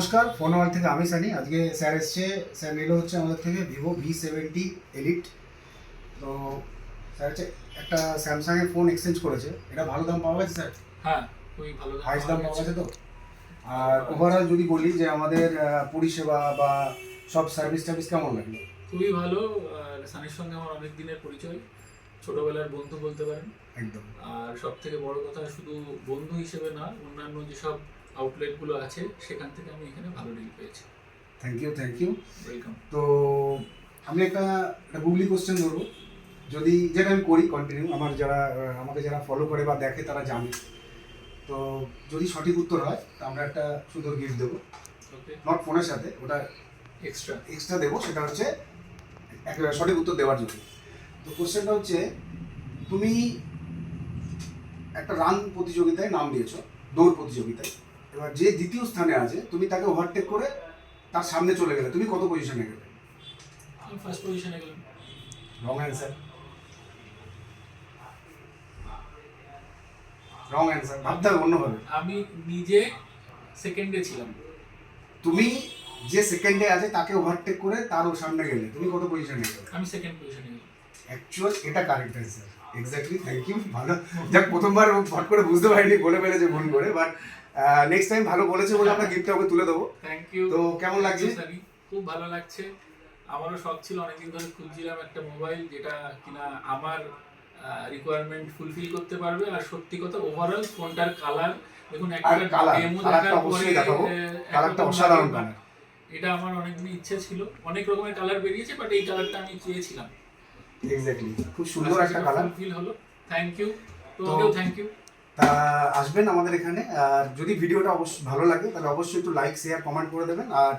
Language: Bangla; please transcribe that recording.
নমস্কার, ফোন ওয়াল থেকে আমি সানি। আজকে স্যার এসছে, স্যার নিল হচ্ছে আমাদের থেকে ভিভো V70 এলিট। তো স্যার হচ্ছে একটা স্যামসাংয়ের ফোন এক্সচেঞ্জ করেছে। এটা ভালো দাম পাওয়া গেছে স্যার? হ্যাঁ, খুবই ভালো হাইস্ট দাম পাওয়া গেছে তো? আর পাওয়া ওভারঅল যদি বলি যে আমাদের পরিষেবা বা সব সার্ভিস টার্ভিস কেমন লাগলো? খুবই ভালো। সানির সঙ্গে আমার অনেক দিনের পরিচয়, ছোটবেলার বন্ধু বলতে পারেন। একদম। আর সব থেকে বড় কথা, শুধু বন্ধু হিসেবে না, অন্যান্য যেসব আউটলেটগুলো আছে সেখান থেকে আমি এখানে ভালো ডিল পেয়েছি। Thank you, thank you. Welcome. তো আমি একটা গুগলি কোশ্চেন ধরবো, যদি যেটা আমি করি কন্টিনিউ, আমার যারা আমাকে যারা ফলো করে বা দেখে তারা জানে। তো যদি সঠিক উত্তর হয় তো আমরা একটা সুন্দর গিফট দেবো, ওকে, নট ফোনের সাথে, ওটা এক্সট্রা। এক্সট্রা দেবো। সেটা হচ্ছে একটা সঠিক উত্তর দেওয়ার জন্য। তো কোশ্চেনটা হচ্ছে, তুমি একটা রান প্রতিযোগিতায় নাম দিয়েছো, দৌড় প্রতিযোগিতায়। এবার যে দ্বিতীয় স্থানে আছে তুমি তাকে ওভারটেক করে তার সামনে চলে গেলে, তুমি কত পজিশনে গেলে? আমি ফার্স্ট পজিশনে গেলাম। Wrong answer, wrong answer. ভাবতে হবে অন্যভাবে। আমি নিজে সেকেন্ডে ছিলাম। তুমি যে সেকেন্ডে আছে তাকে ওভারটেক করে তার সামনে গেলে, তুমি কত পজিশনে গেলে? আমি সেকেন্ড পজিশনে গেলাম। অ্যাকচুয়াল এটা correct answer, exactly. Thank you. ভালো, যাক প্রথমবার হট করে বুঝতে পারিনি, বলে ফেলেছে ভুল করে, বাট নেক্সট টাইম ভালো বলেছে বলে আমরা গিফটটা ওকে তুলে দেবো। Thank you. তো কেমন লাগছে? সানি, খুব ভালো লাগছে। আমারও শখ ছিল, অনেকদিন ধরে খুঁজছিলাম একটা মোবাইল যেটা কিনা আমার রিকোয়ারমেন্ট ফুলফিল করতে পারবে। আর সত্যি কথা, ওভারঅল ফোনটার কালার দেখুন, আর একটা কালার, ডেমো কালারটা দেখার পরে অবশ্যই দেখাবো। কালারটা একরকম অসাধারণ লাগে, কালার। এটা আমার অনেকদিন ইচ্ছে ছিল। অনেক রকমের কালার বেরিয়েছে, বাট এই কালারটা আমি চেয়েছিলাম। এক্স্যাক্টলি, খুব সুন্দর একটা কালার। ফুলফিল হলো। থ্যাংক ইউ, তো তোমাকেও থ্যাংক ইউ। তা আসবেন আমাদের এখানে। আর যদি ভিডিওটা অবশ্যই ভালো লাগে তাহলে অবশ্যই একটু লাইক, শেয়ার, কমেন্ট করে দেবেন। আর